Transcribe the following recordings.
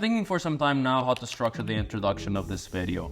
Thinking for some time now how to structure the introduction of this video.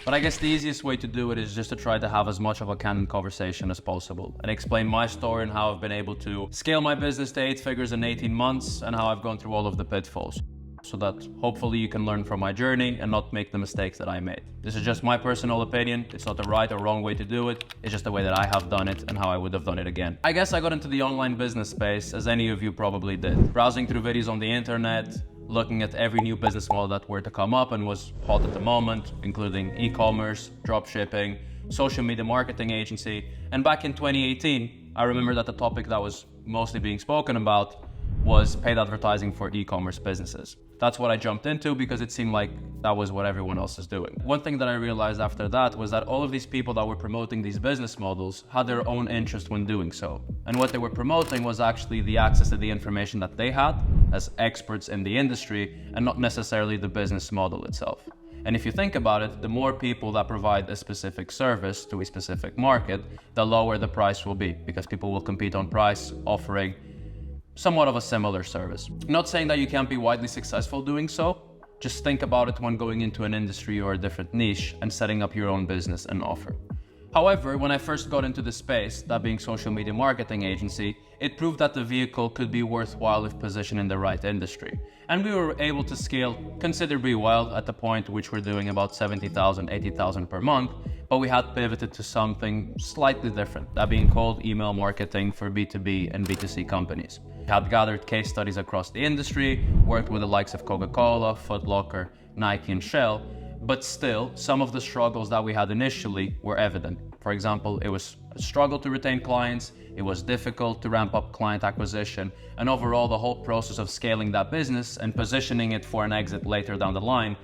But I guess the easiest way to do it is just to try to have as much of a candid conversation as possible and explain my story and how I've been able to scale my business to 8 figures in 18 months and how I've gone through all of the pitfalls, so that hopefully you can learn from my journey and not make the mistakes that I made. This is just my personal opinion. It's not the right or wrong way to do it. It's just the way that I have done it and how I would have done it again. I guess I got into the online business space, as any of you probably did, browsing through videos on the internet, looking at every new business model that were to come up and was hot at the moment, including e-commerce, dropshipping, social media marketing agency. And back in 2018, I remember that the topic that was mostly being spoken about was paid advertising for e-commerce businesses. That's what I jumped into because it seemed like that was what everyone else is doing. One thing that I realized after that was that all of these people that were promoting these business models had their own interest when doing so. And what they were promoting was actually the access to the information that they had as experts in the industry and not necessarily the business model itself. And if you think about it, the more people that provide a specific service to a specific market, the lower the price will be, because people will compete on price, offering somewhat of a similar service. Not saying that you can't be widely successful doing so, just think about it when going into an industry or a different niche and setting up your own business and offer. However, when I first got into this space, that being social media marketing agency, it proved that the vehicle could be worthwhile if positioned in the right industry. And we were able to scale considerably well at the point which we're doing about 70,000, 80,000 per month, but we had pivoted to something slightly different, that being called email marketing for B2B and B2C companies. We had gathered case studies across the industry, worked with the likes of Coca-Cola, Foot Locker, Nike and Shell, but still, some of the struggles that we had initially were evident. For example, it was a struggle to retain clients, it was difficult to ramp up client acquisition, and overall the whole process of scaling that business and positioning it for an exit later down the line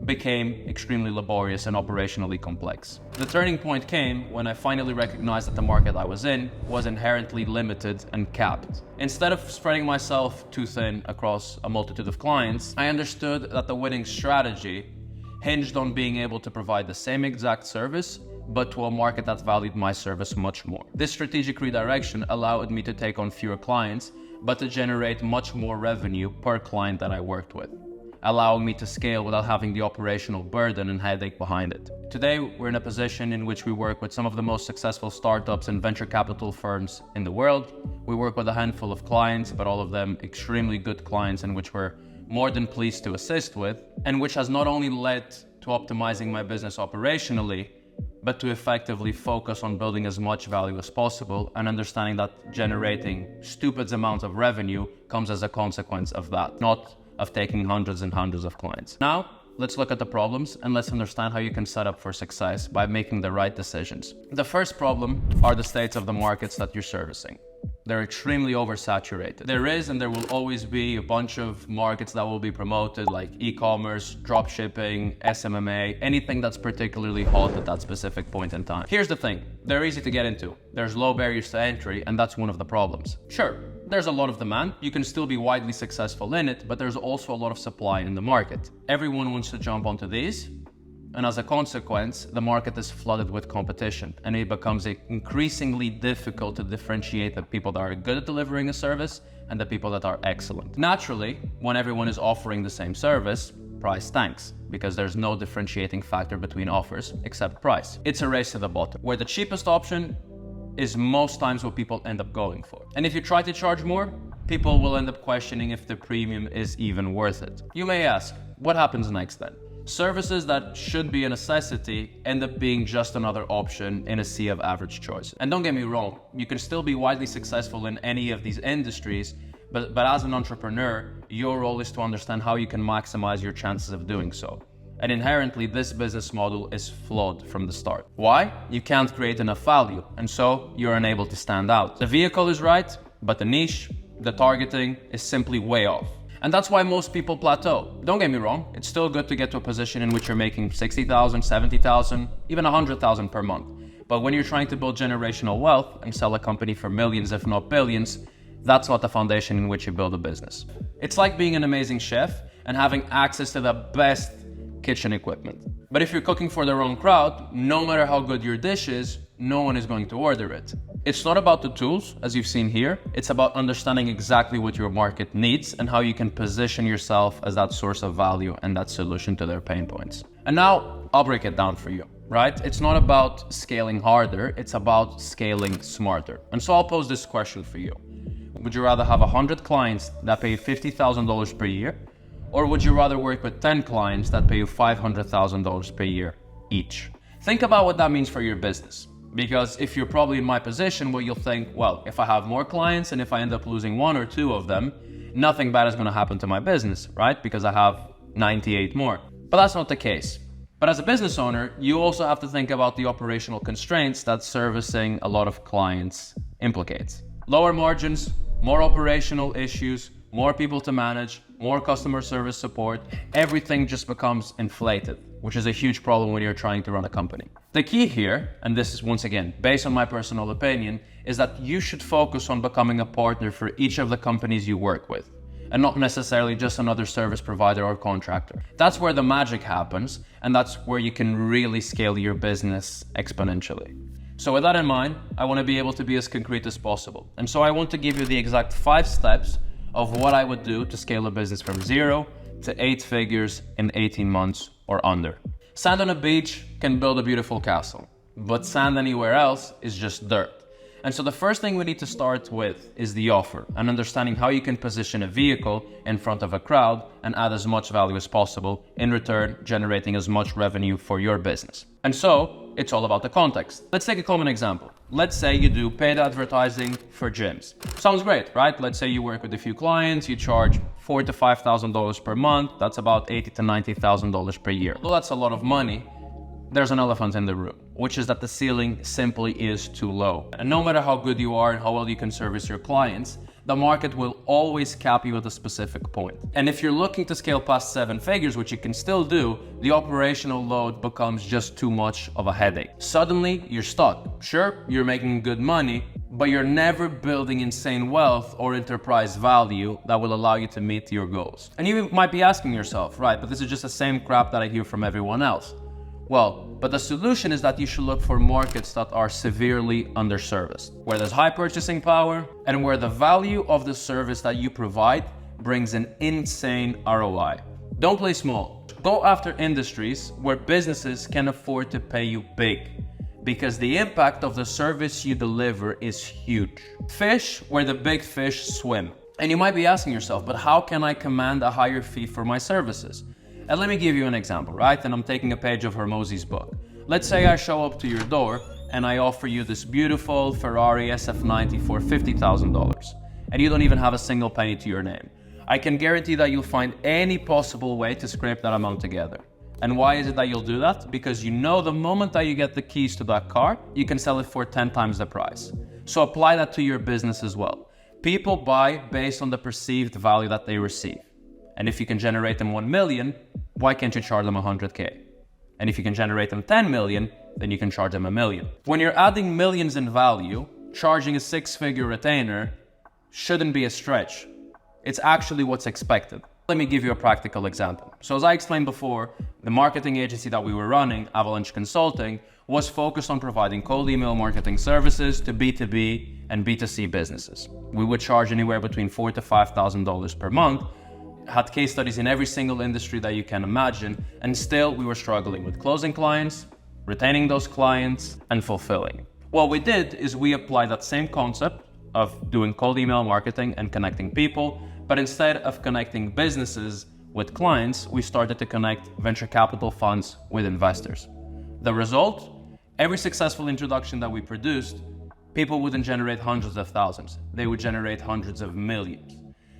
became extremely laborious and operationally complex. The turning point came when I finally recognized that the market I was in was inherently limited and capped. Instead of spreading myself too thin across a multitude of clients, I understood that the winning strategy hinged on being able to provide the same exact service, but to a market that valued my service much more. This strategic redirection allowed me to take on fewer clients, but to generate much more revenue per client that I worked with, allowing me to scale without having the operational burden and headache behind it. Today, we're in a position in which we work with some of the most successful startups and venture capital firms in the world. We work with a handful of clients, but all of them extremely good clients in which we're more than pleased to assist with, and which has not only led to optimizing my business operationally, but to effectively focus on building as much value as possible and understanding that generating stupid amounts of revenue comes as a consequence of that, not of taking hundreds and hundreds of clients. Now, let's look at the problems and let's understand how you can set up for success by making the right decisions. The first problem are the states of the markets that you're servicing. They're extremely oversaturated. There is and there will always be a bunch of markets that will be promoted, like e-commerce, dropshipping, SMMA, anything that's particularly hot at that specific point in time. Here's the thing, they're easy to get into. There's low barriers to entry, and that's one of the problems. Sure, there's a lot of demand, you can still be widely successful in it, but there's also a lot of supply in the market. Everyone wants to jump onto these, and as a consequence, the market is flooded with competition, and it becomes increasingly difficult to differentiate the people that are good at delivering a service and the people that are excellent. Naturally, when everyone is offering the same service, price tanks, because there's no differentiating factor between offers except price. It's a race to the bottom, where the cheapest option is most times what people end up going for. And if you try to charge more, people will end up questioning if the premium is even worth it. You may ask, what happens next then? Services that should be a necessity end up being just another option in a sea of average choices. And don't get me wrong, you can still be widely successful in any of these industries, but as an entrepreneur, your role is to understand how you can maximize your chances of doing so. And inherently, this business model is flawed from the start. Why? You can't create enough value, and so you're unable to stand out. The vehicle is right, but the niche, the targeting is simply way off. And that's why most people plateau. Don't get me wrong, it's still good to get to a position in which you're making 60,000, 70,000, even 100,000 per month. But when you're trying to build generational wealth and sell a company for millions, if not billions, that's not the foundation in which you build a business. It's like being an amazing chef and having access to the best kitchen equipment. But if you're cooking for the wrong crowd, no matter how good your dish is, no one is going to order it. It's not about the tools, as you've seen here. It's about understanding exactly what your market needs and how you can position yourself as that source of value and that solution to their pain points. And now I'll break it down for you, right? It's not about scaling harder, it's about scaling smarter. And so I'll pose this question for you. Would you rather have 100 clients that pay you $50,000 per year? Or would you rather work with 10 clients that pay you $500,000 per year each? Think about what that means for your business. Because if you're probably in my position, well, you'll think, well, if I have more clients and if I end up losing one or two of them, nothing bad is going to happen to my business, right? Because I have 98 more. But that's not the case. But as a business owner, you also have to think about the operational constraints that servicing a lot of clients implicates. Lower margins, more operational issues, more people to manage, more customer service support, everything just becomes inflated, which is a huge problem when you're trying to run a company. The key here, and this is once again based on my personal opinion, is that you should focus on becoming a partner for each of the companies you work with, and not necessarily just another service provider or contractor. That's where the magic happens, and that's where you can really scale your business exponentially. So with that in mind, I want to be able to be as concrete as possible. And so I want to give you the exact 5 steps of what I would do to scale a business from 0 to 8 figures in 18 months or under. Sand on a beach can build a beautiful castle, but sand anywhere else is just dirt. And so the first thing we need to start with is the offer and understanding how you can position a vehicle in front of a crowd and add as much value as possible, in return generating as much revenue for your business. And so it's all about the context. Let's take a common example. Let's say you do paid advertising for gyms. Sounds great, right? Let's say you work with a few clients, you charge $4,000 to $5,000 per month. That's about $80,000 to $90,000 per year. Well, that's a lot of money. There's an elephant in the room, which is that the ceiling simply is too low. And no matter how good you are and how well you can service your clients, the market will always cap you at a specific point. And if you're looking to scale past 7 figures, which you can still do, the operational load becomes just too much of a headache. Suddenly, you're stuck. Sure, you're making good money, but you're never building insane wealth or enterprise value that will allow you to meet your goals. And you might be asking yourself, right, but this is just the same crap that I hear from everyone else. Well, but the solution is that you should look for markets that are severely underserviced, where there's high purchasing power and where the value of the service that you provide brings an insane ROI. Don't play small. Go after industries where businesses can afford to pay you big, because the impact of the service you deliver is huge. Fish where the big fish swim. And you might be asking yourself, but how can I command a higher fee for my services? And let me give you an example, right? And I'm taking a page of Hormozi's book. Let's say I show up to your door and I offer you this beautiful Ferrari SF90 for $50,000, and you don't even have a single penny to your name. I can guarantee that you'll find any possible way to scrape that amount together. And why is it that you'll do that? Because you know the moment that you get the keys to that car, you can sell it for 10 times the price. So apply that to your business as well. People buy based on the perceived value that they receive. And if you can generate them 1 million, why can't you charge them 100K? And if you can generate them 10 million, then you can charge them 1 million. When you're adding millions in value, charging a 6-figure retainer shouldn't be a stretch. It's actually what's expected. Let me give you a practical example. So as I explained before, the marketing agency that we were running, Avalanche Consulting, was focused on providing cold email marketing services to B2B and B2C businesses. We would charge anywhere between $4,000 to $5,000 per month, had case studies in every single industry that you can imagine, and still we were struggling with closing clients, retaining those clients, and fulfilling. What we did is we applied that same concept of doing cold email marketing and connecting people, but instead of connecting businesses with clients, we started to connect venture capital funds with investors. The result? Every successful introduction that we produced, people wouldn't generate hundreds of thousands, they would generate hundreds of millions.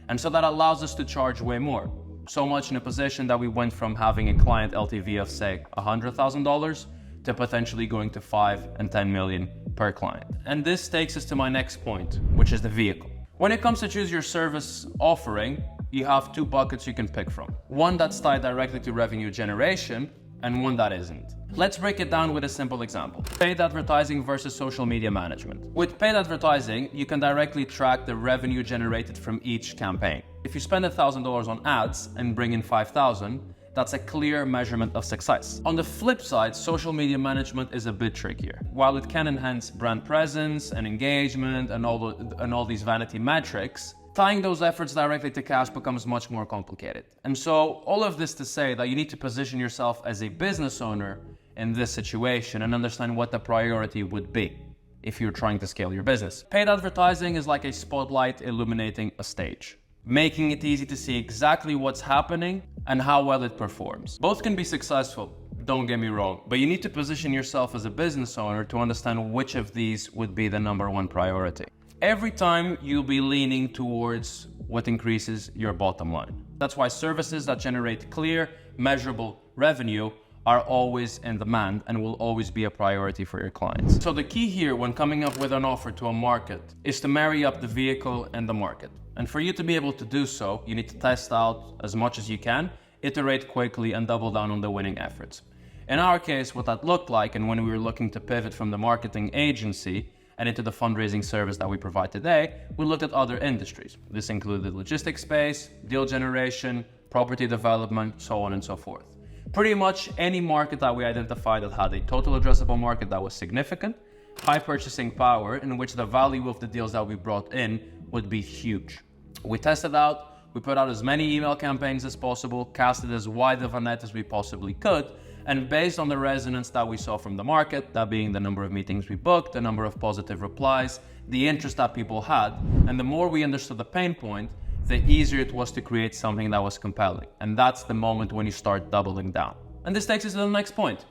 And so that allows us to charge way more. So much in a position that we went from having a client LTV of say $100,000 to potentially going to 5 and 10 million per client. And this takes us to my next point, which is the vehicle. When it comes to choose your service offering, you have 2 buckets you can pick from. One that's tied directly to revenue generation and one that isn't. Let's break it down with a simple example. Paid advertising versus social media management. With paid advertising, you can directly track the revenue generated from each campaign. If you spend $1,000 on ads and bring in 5,000, That's a clear measurement of success. On the flip side, social media management is a bit trickier. While it can enhance brand presence and engagement and all these vanity metrics, tying those efforts directly to cash becomes much more complicated. And so all of this to say that you need to position yourself as a business owner in this situation and understand what the priority would be if you're trying to scale your business. Paid advertising is like a spotlight illuminating a stage, making it easy to see exactly what's happening and how well it performs. Both can be successful, don't get me wrong, but you need to position yourself as a business owner to understand which of these would be the number one priority. Every time you'll be leaning towards what increases your bottom line. That's why services that generate clear, measurable revenue are always in demand and will always be a priority for your clients. So the key here when coming up with an offer to a market is to marry up the vehicle and the market. And for you to be able to do so, you need to test out as much as you can, iterate quickly, and double down on the winning efforts. In our case, what that looked like, and when we were looking to pivot from the marketing agency and into the fundraising service that we provide today, we looked at other industries. This included logistics space, deal generation, property development, so on and so forth. Pretty much any market that we identified that had a total addressable market that was significant, high purchasing power, in which the value of the deals that we brought in would be huge. We tested out, we put out as many email campaigns as possible, casted as wide of a net as we possibly could, and based on the resonance that we saw from the market, that being the number of meetings we booked, the number of positive replies, the interest that people had, and the more we understood the pain point, the easier it was to create something that was compelling. And that's the moment when you start doubling down. And this takes us to the next point,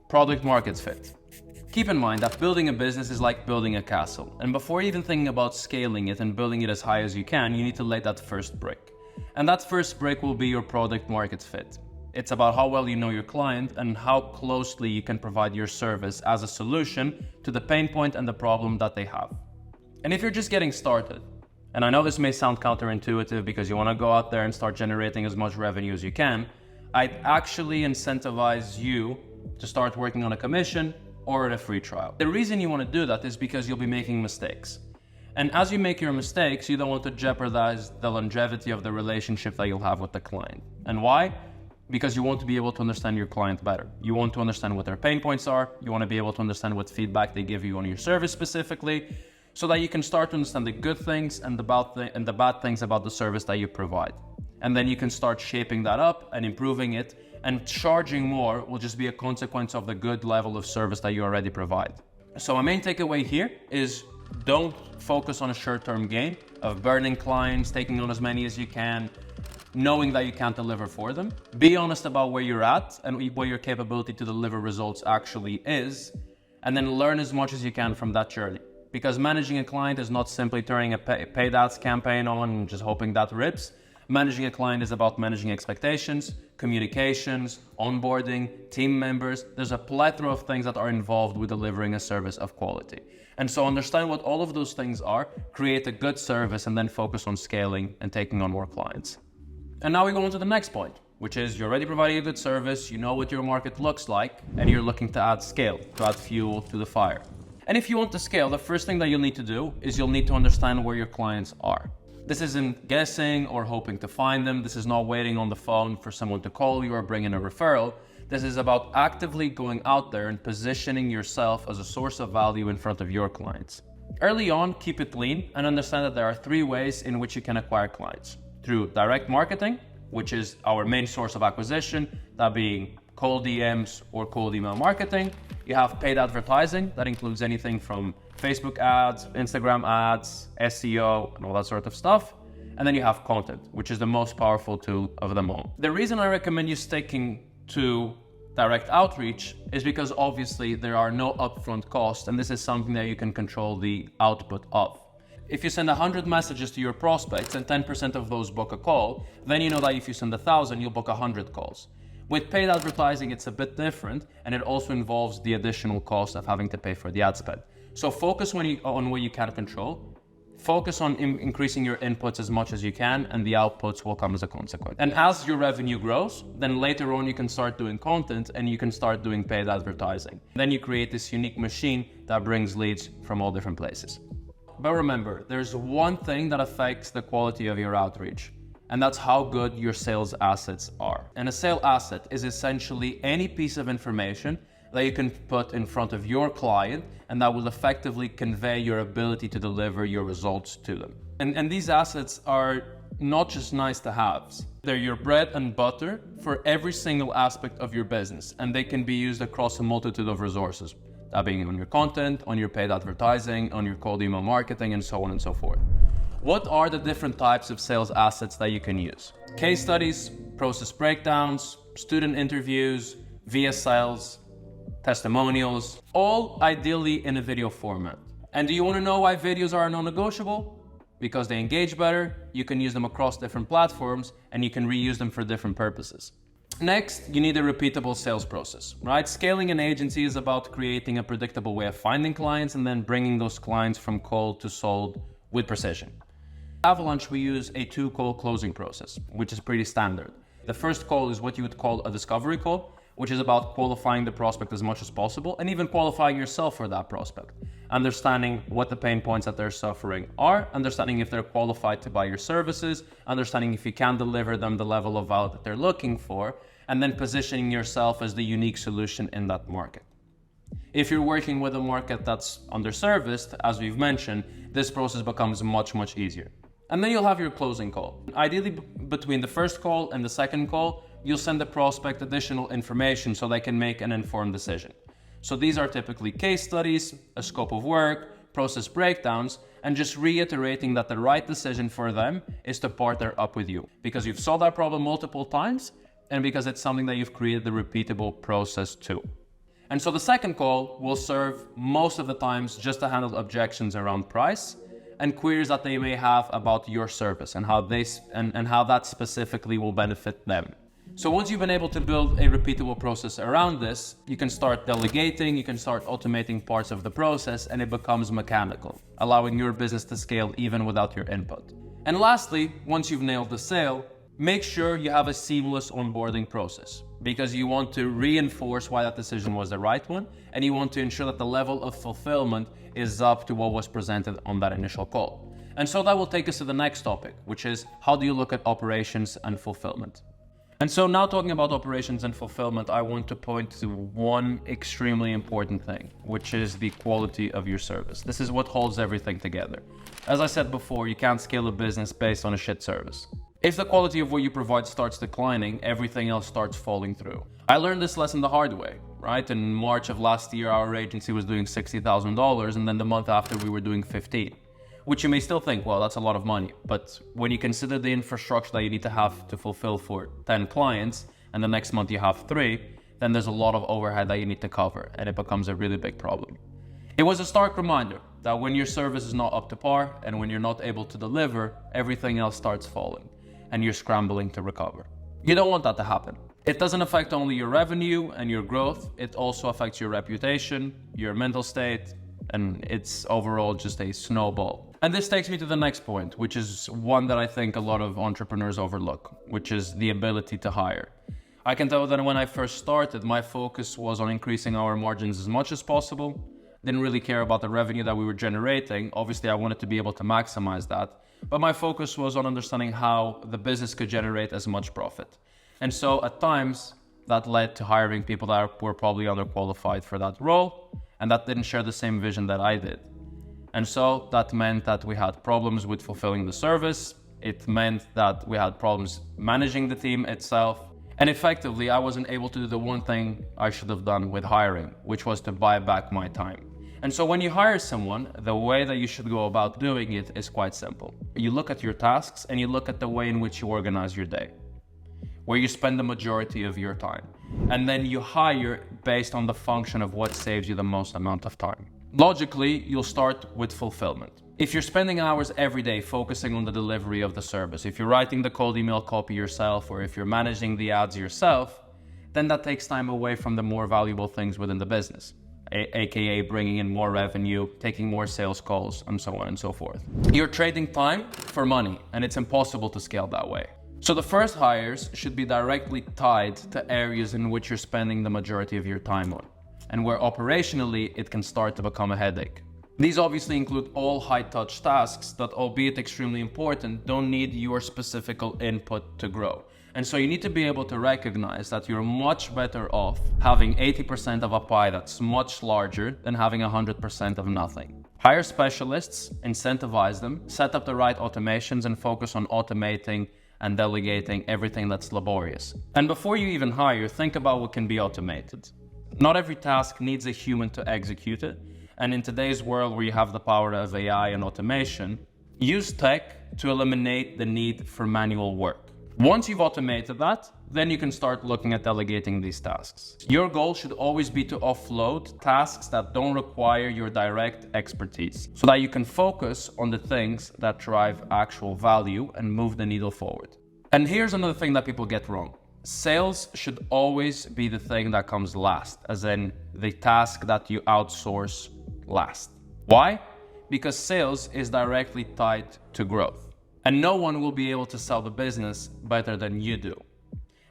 product market fit. Keep in mind that building a business is like building a castle. And before even thinking about scaling it and building it as high as you can, you need to lay that first brick. And that first brick will be your product market fit. It's about how well you know your client and how closely you can provide your service as a solution to the pain point and the problem that they have. And if you're just getting started, and I know this may sound counterintuitive because you want to go out there and start generating as much revenue as you can, I'd actually incentivize you to start working on a commission or at a free trial. The reason you want to do that is because you'll be making mistakes. And as you make your mistakes, you don't want to jeopardize the longevity of the relationship that you'll have with the client. And why? Because you want to be able to understand your client better. You want to understand what their pain points are. You want to be able to understand what feedback they give you on your service specifically, so that you can start to understand the good things and the bad things about the service that you provide. And then you can start shaping that up and improving it, and charging more will just be a consequence of the good level of service that you already provide. So my main takeaway here is don't focus on a short-term gain of burning clients, taking on as many as you can, knowing that you can't deliver for them. Be honest about where you're at and what your capability to deliver results actually is, and then learn as much as you can from that journey. Because managing a client is not simply turning a paid ads campaign on and just hoping that rips. Managing a client is about managing expectations, communications, onboarding, team members. There's a plethora of things that are involved with delivering a service of quality. And so understand what all of those things are, create a good service, and then focus on scaling and taking on more clients. And now we go on to the next point, which is you're already providing a good service, you know what your market looks like, and you're looking to add scale, to add fuel to the fire. And if you want to scale, the first thing that you'll need to do is you'll need to understand where your clients are. This isn't guessing or hoping to find them. This is not waiting on the phone for someone to call you or bring in a referral. This is about actively going out there and positioning yourself as a source of value in front of your clients. Early on, keep it lean and understand that there are 3 ways in which you can acquire clients. Through direct marketing, which is our main source of acquisition, that being cold DMs or cold email marketing. You have paid advertising, that includes anything from Facebook ads, Instagram ads, SEO, and all that sort of stuff. And then you have content, which is the most powerful tool of them all. The reason I recommend you sticking to direct outreach is because obviously there are no upfront costs, and this is something that you can control the output of. If you send 100 messages to your prospects and 10% of those book a call, then you know that if you send 1,000, you'll book 100 calls. With paid advertising, it's a bit different, and it also involves the additional cost of having to pay for the ad spend. So focus on what you can control. Focus on increasing your inputs as much as you can, and the outputs will come as a consequence. And as your revenue grows, then later on you can start doing content and you can start doing paid advertising. Then you create this unique machine that brings leads from all different places. But remember, there's one thing that affects the quality of your outreach, And that's how good your sales assets are. And a sales asset is essentially any piece of information that you can put in front of your client and that will effectively convey your ability to deliver your results to them. And these assets are not just nice to haves. They're your bread and butter for every single aspect of your business, and they can be used across a multitude of resources. That being on your content, on your paid advertising, on your cold email marketing, and so on and so forth. What are the different types of sales assets that you can use? Case studies, process breakdowns, student interviews, VSLs, testimonials, all ideally in a video format. And do you want to know why videos are non-negotiable? Because they engage better, you can use them across different platforms, and you can reuse them for different purposes. Next, you need a repeatable sales process, right? Scaling an agency is about creating a predictable way of finding clients and then bringing those clients from cold to sold with precision. At Avalanche, we use a 2-call closing process, which is pretty standard. The first call is what you would call a discovery call, which is about qualifying the prospect as much as possible and even qualifying yourself for that prospect. Understanding what the pain points that they're suffering are, understanding if they're qualified to buy your services, understanding if you can deliver them the level of value that they're looking for, and then positioning yourself as the unique solution in that market. If you're working with a market that's underserviced, as we've mentioned, this process becomes much easier. And then you'll have your closing call. Ideally, between the first call and the second call, you'll send the prospect additional information so they can make an informed decision. So these are typically case studies, a scope of work, process breakdowns, and just reiterating that the right decision for them is to partner up with you because you've solved that problem multiple times and because it's something that you've created a repeatable process to. And so the second call will serve most of the times just to handle objections around price and queries that they may have about your service and how that specifically will benefit them. So once you've been able to build a repeatable process around this, you can start delegating, you can start automating parts of the process, and it becomes mechanical, allowing your business to scale even without your input. And lastly, once you've nailed the sale, make sure you have a seamless onboarding process because you want to reinforce why that decision was the right one, and you want to ensure that the level of fulfillment is up to what was presented on that initial call. And so that will take us to the next topic, which is how do you look at operations and fulfillment? And so now talking about operations and fulfillment, I want to point to one extremely important thing, which is the quality of your service. This is what holds everything together. As I said before, you can't scale a business based on a shit service. If the quality of what you provide starts declining, everything else starts falling through. I learned this lesson the hard way, right? In March of last year, our agency was doing $60,000, and then the month after we were doing 15. Which you may still think, well, that's a lot of money. But when you consider the infrastructure that you need to have to fulfill for 10 clients, and the next month you have 3, then there's a lot of overhead that you need to cover, and it becomes a really big problem. It was a stark reminder that when your service is not up to par, and when you're not able to deliver, everything else starts falling, and you're scrambling to recover. You don't want that to happen. It doesn't affect only your revenue and your growth, it also affects your reputation, your mental state, and it's overall just a snowball. And this takes me to the next point, which is one that I think a lot of entrepreneurs overlook, which is the ability to hire. I can tell that when I first started, my focus was on increasing our margins as much as possible. Didn't really care about the revenue that we were generating. Obviously, I wanted to be able to maximize that. But my focus was on understanding how the business could generate as much profit. And so at times, that led to hiring people that were probably underqualified for that role, and that didn't share the same vision that I did. And so that meant that we had problems with fulfilling the service. It meant that we had problems managing the team itself. And effectively, I wasn't able to do the one thing I should have done with hiring, which was to buy back my time. And so when you hire someone, the way that you should go about doing it is quite simple. You look at your tasks and you look at the way in which you organize your day, where you spend the majority of your time. And then you hire based on the function of what saves you the most amount of time. Logically, you'll start with fulfillment. If you're spending hours every day focusing on the delivery of the service, if you're writing the cold email copy yourself, or if you're managing the ads yourself, then that takes time away from the more valuable things within the business, aka bringing in more revenue, taking more sales calls, and so on and so forth. You're trading time for money, and it's impossible to scale that way. So the first hires should be directly tied to areas in which you're spending the majority of your time on, and where operationally it can start to become a headache. These obviously include all high-touch tasks that, albeit extremely important, don't need your specific input to grow. And so you need to be able to recognize that you're much better off having 80% of a pie that's much larger than having 100% of nothing. Hire specialists, incentivize them, set up the right automations, and focus on automating and delegating everything that's laborious. And before you even hire, think about what can be automated. Not every task needs a human to execute it. And in today's world where you have the power of AI and automation, use tech to eliminate the need for manual work. Once you've automated that, then you can start looking at delegating these tasks. Your goal should always be to offload tasks that don't require your direct expertise, so that you can focus on the things that drive actual value and move the needle forward. And here's another thing that people get wrong. Sales should always be the thing that comes last, as in the task that you outsource last. Why? Because sales is directly tied to growth. And no one will be able to sell the business better than you do.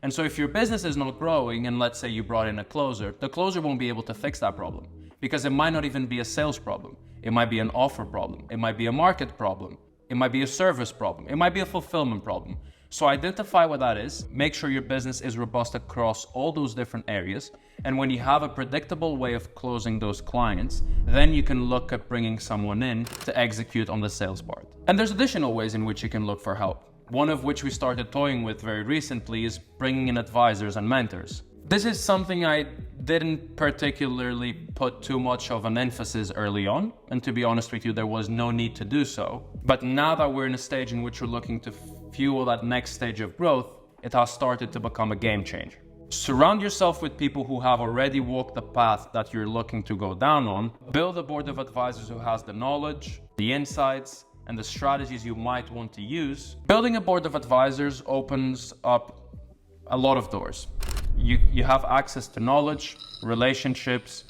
And so if your business is not growing, and let's say you brought in a closer, the closer won't be able to fix that problem, because it might not even be a sales problem. It might be an offer problem. It might be a market problem. It might be a service problem. It might be a fulfillment problem. So identify what that is, make sure your business is robust across all those different areas, and when you have a predictable way of closing those clients, then you can look at bringing someone in to execute on the sales part. And there's additional ways in which you can look for help. One of which we started toying with very recently is bringing in advisors and mentors. This is something I didn't particularly put too much of an emphasis early on, and to be honest with you, there was no need to do so. But now that we're in a stage in which we're looking to fuel that next stage of growth, it has started to become a game changer. Surround yourself with people who have already walked the path that you're looking to go down on. Build a board of advisors who has the knowledge, the insights, and the strategies you might want to use. Building a board of advisors opens up a lot of doors. You have access to knowledge, relationships,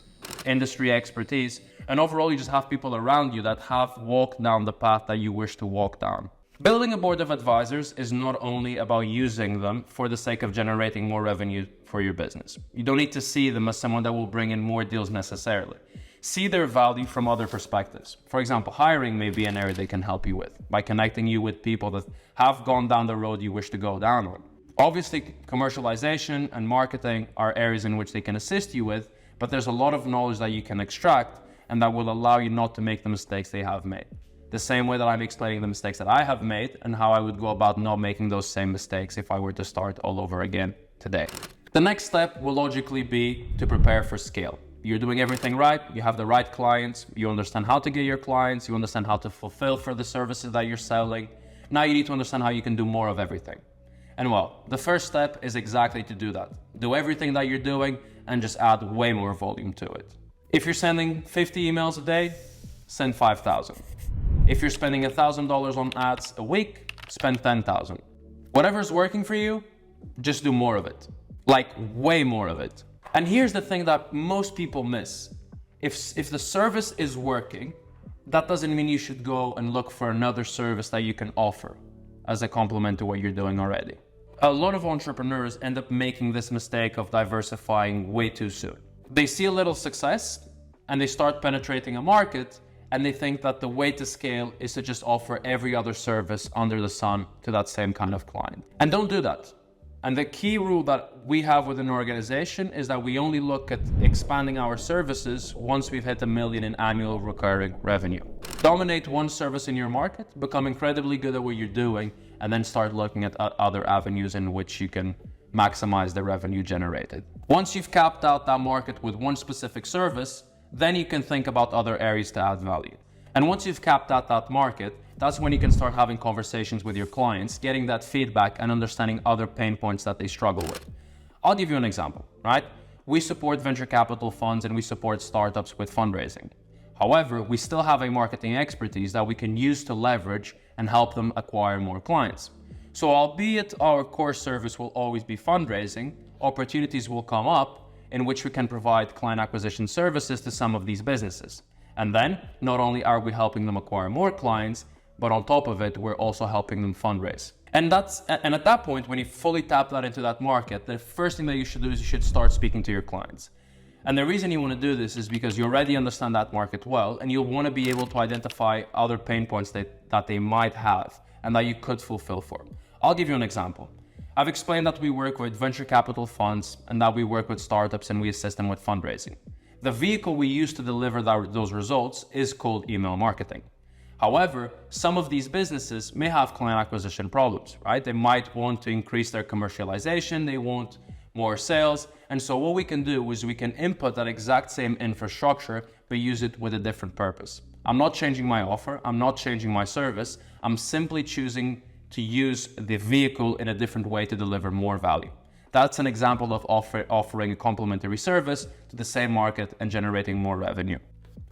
industry expertise, and overall you just have people around you that have walked down the path that you wish to walk down. Building a board of advisors is not only about using them for the sake of generating more revenue for your business. You don't need to see them as someone that will bring in more deals necessarily. See their value from other perspectives. For example, hiring may be an area they can help you with by connecting you with people that have gone down the road you wish to go down on. Obviously, commercialization and marketing are areas in which they can assist you with, but there's a lot of knowledge that you can extract and that will allow you not to make the mistakes they have made. The same way that I'm explaining the mistakes that I have made and how I would go about not making those same mistakes if I were to start all over again today. The next step will logically be to prepare for scale. You're doing everything right, you have the right clients, you understand how to get your clients, you understand how to fulfill for the services that you're selling. Now you need to understand how you can do more of everything. And well, the first step is exactly to do that. Do everything that you're doing and just add way more volume to it. If you're sending 50 emails a day, send 5,000. If you're spending $1,000 on ads a week, spend 10,000. Whatever's working for you, just do more of it. Like way more of it. And here's the thing that most people miss. If the service is working, that doesn't mean you should go and look for another service that you can offer as a complement to what you're doing already. A lot of entrepreneurs end up making this mistake of diversifying way too soon. They see a little success and they start penetrating a market and they think that the way to scale is to just offer every other service under the sun to that same kind of client. And don't do that. And the key rule that we have within our organization is that we only look at expanding our services once we've hit $1 million in annual recurring revenue. Dominate one service in your market, become incredibly good at what you're doing, and then start looking at other avenues in which you can maximize the revenue generated. Once you've capped out that market with one specific service, then you can think about other areas to add value. And once you've capped out that market, that's when you can start having conversations with your clients, getting that feedback and understanding other pain points that they struggle with. I'll give you an example, right? We support venture capital funds and we support startups with fundraising. However, we still have a marketing expertise that we can use to leverage and help them acquire more clients. So albeit our core service will always be fundraising, opportunities will come up in which we can provide client acquisition services to some of these businesses. And then, not only are we helping them acquire more clients, but on top of it, we're also helping them fundraise. And at that point, when you fully tap that into that market, the first thing that you should do is you should start speaking to your clients. And the reason you want to do this is because you already understand that market well, and you'll want to be able to identify other pain points that they might have and that you could fulfill for. I'll give you an example. I've explained that we work with venture capital funds and that we work with startups and we assist them with fundraising. The vehicle we use to deliver those results is called email marketing. However, some of these businesses may have client acquisition problems, right? They might want to increase their commercialization, they want more sales. And so what we can do is we can input that exact same infrastructure, but use it with a different purpose. I'm not changing my offer, I'm not changing my service, I'm simply choosing to use the vehicle in a different way to deliver more value. That's an example of offering a complementary service to the same market and generating more revenue.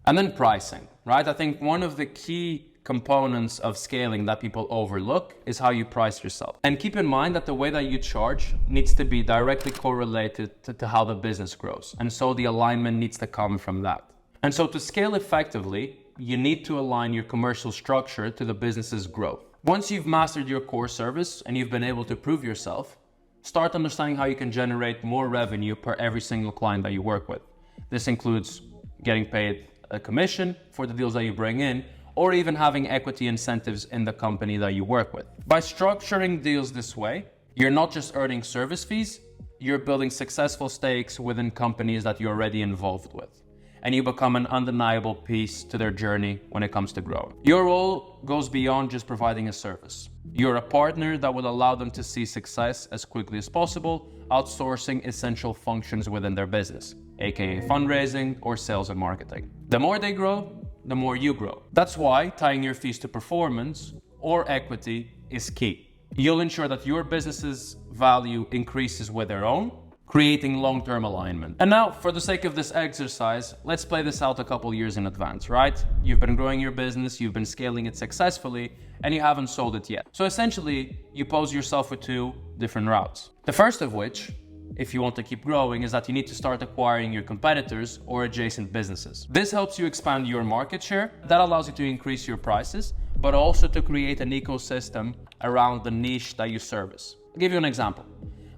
And then pricing, right? I think one of the key components of scaling that people overlook is how you price yourself. And keep in mind that the way that you charge needs to be directly correlated to how the business grows. And so the alignment needs to come from that. And so to scale effectively, you need to align your commercial structure to the business's growth. Once you've mastered your core service and you've been able to prove yourself, start understanding how you can generate more revenue per every single client that you work with. This includes getting paid a commission for the deals that you bring in, or even having equity incentives in the company that you work with. By structuring deals this way, you're not just earning service fees, you're building successful stakes within companies that you're already involved with. And you become an undeniable piece to their journey when it comes to growing. Your role goes beyond just providing a service. You're a partner that will allow them to see success as quickly as possible, outsourcing essential functions within their business, aka fundraising or sales and marketing. The more they grow, the more you grow. That's why tying your fees to performance or equity is key. You'll ensure that your business's value increases with their own, creating long-term alignment. And now, for the sake of this exercise, let's play this out a couple years in advance, right? You've been growing your business, you've been scaling it successfully, and you haven't sold it yet. So essentially, you pose yourself with two different routes. The first of which, if you want to keep growing, is that you need to start acquiring your competitors or adjacent businesses. This helps you expand your market share. That allows you to increase your prices, but also to create an ecosystem around the niche that you service. I'll give you an example.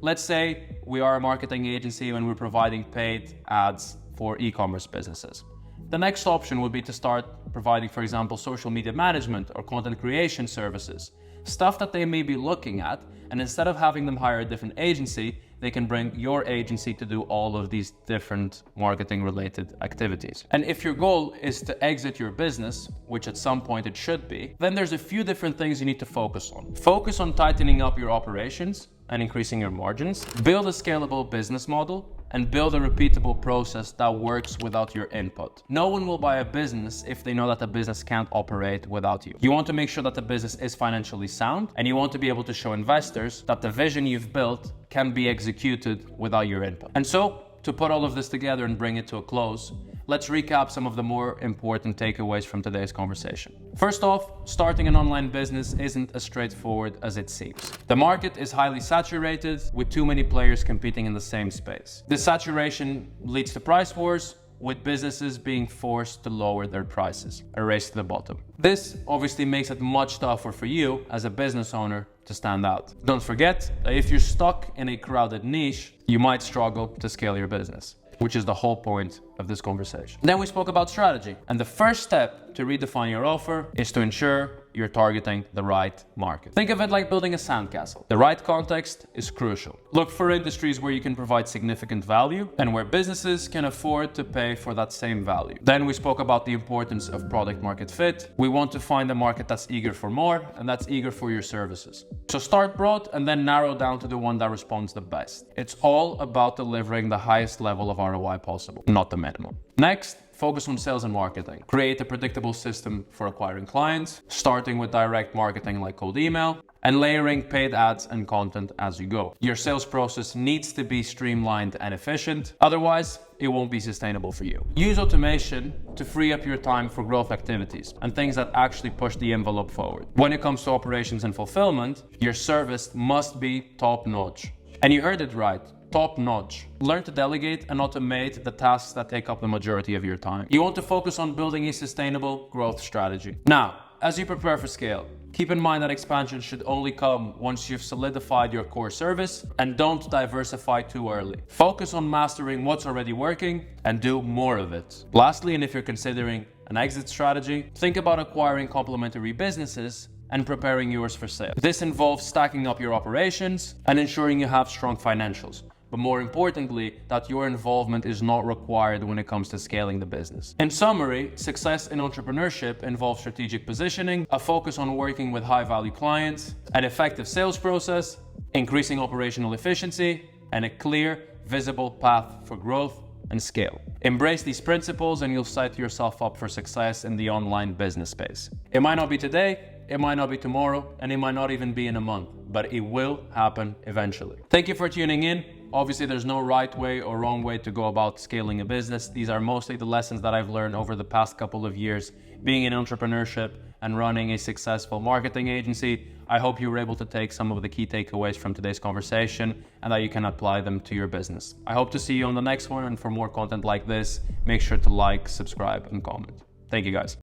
Let's say we are a marketing agency and we're providing paid ads for e-commerce businesses. The next option would be to start providing, for example, social media management or content creation services, stuff that they may be looking at, and instead of having them hire a different agency, they can bring your agency to do all of these different marketing related activities. And if your goal is to exit your business, which at some point it should be, then there's a few different things you need to focus on. Focus on tightening up your operations and increasing your margins, build a scalable business model, and build a repeatable process that works without your input. No one will buy a business if they know that the business can't operate without you. You want to make sure that the business is financially sound, and you want to be able to show investors that the vision you've built can be executed without your input. And so, to put all of this together and bring it to a close, let's recap some of the more important takeaways from today's conversation. First off, starting an online business isn't as straightforward as it seems. The market is highly saturated, with too many players competing in the same space. This saturation leads to price wars, with businesses being forced to lower their prices, a race to the bottom. This obviously makes it much tougher for you as a business owner to stand out. Don't forget that if you're stuck in a crowded niche, you might struggle to scale your business, which is the whole point of this conversation. Then we spoke about strategy. And the first step to redefine your offer is to ensure you're targeting the right market. Think of it like building a sandcastle. The right context is crucial. Look for industries where you can provide significant value and where businesses can afford to pay for that same value. Then we spoke about the importance of product market fit. We want to find a market that's eager for more and that's eager for your services. So start broad and then narrow down to the one that responds the best. It's all about delivering the highest level of ROI possible, not the minimum. Next, focus on sales and marketing. Create a predictable system for acquiring clients, starting with direct marketing like cold email, and layering paid ads and content as you go. Your sales process needs to be streamlined and efficient, otherwise it won't be sustainable for you. Use automation to free up your time for growth activities and things that actually push the envelope forward. When it comes to operations and fulfillment, your service must be top-notch. And you heard it right. Top-notch. Learn to delegate and automate the tasks that take up the majority of your time. You want to focus on building a sustainable growth strategy. Now, as you prepare for scale, Keep in mind that expansion should only come once you've solidified your core service, and don't diversify too early. Focus on mastering what's already working and do more of it. Lastly, and if you're considering an exit strategy, think about acquiring complementary businesses and preparing yours for sale. This involves stacking up your operations and ensuring you have strong financials. But more importantly, that your involvement is not required when it comes to scaling the business. In summary, success in entrepreneurship involves strategic positioning, a focus on working with high-value clients, an effective sales process, increasing operational efficiency, and a clear, visible path for growth and scale. Embrace these principles and you'll set yourself up for success in the online business space. It might not be today, it might not be tomorrow, and it might not even be in a month, but it will happen eventually. Thank you for tuning in. Obviously, there's no right way or wrong way to go about scaling a business. These are mostly the lessons that I've learned over the past couple of years being in entrepreneurship and running a successful marketing agency. I hope you were able to take some of the key takeaways from today's conversation and that you can apply them to your business. I hope to see you on the next one, and for more content like this, make sure to like, subscribe, and comment. Thank you guys.